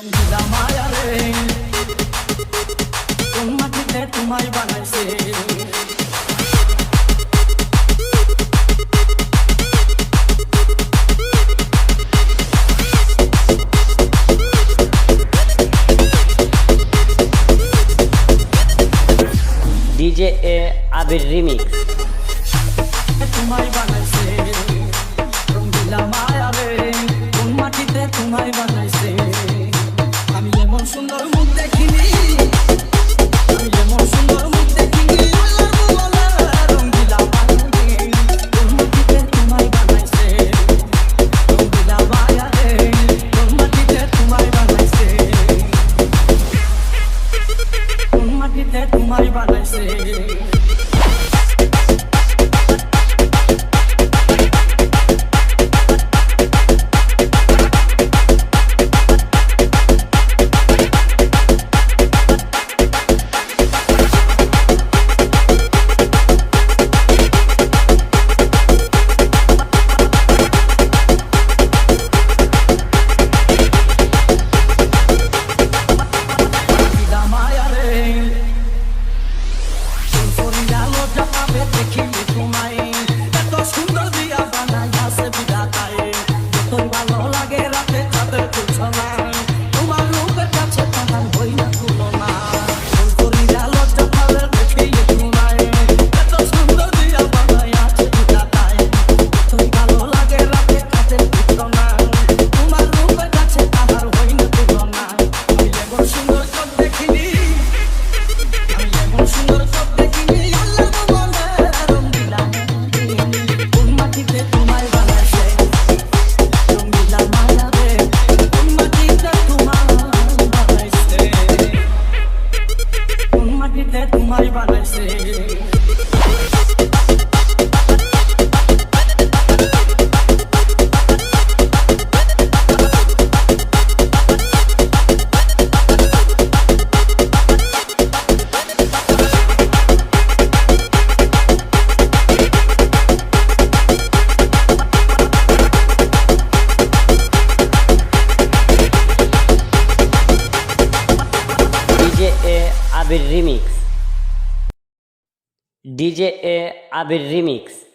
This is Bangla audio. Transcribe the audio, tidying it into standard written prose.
রঙ্গিলা মায়া রে কোন মাটিতে তোমায় বানাইছে डीजे ए आबिर रिमिक्स তোমায় বানাইছে রঙ্গিলা মায়া রে কোন মাটিতে তোমায় বানাইছে আমি এমন সুন্দর মুখ দেখিনি আমি এমন সুন্দর মুখ দেখিনি রঙ্গিলা মায়া রে কোন মাটিতে তোমায় বানাইছে রঙ্গিলা মায়া রে কোন মাটিতে তোমায় বানাইছে কোন মাটিতে তোমায় বানাইছে তোমায় বানাইছে डीजे ए आबिर रिमिक्स डीजे ए आबिर रिमिक्स।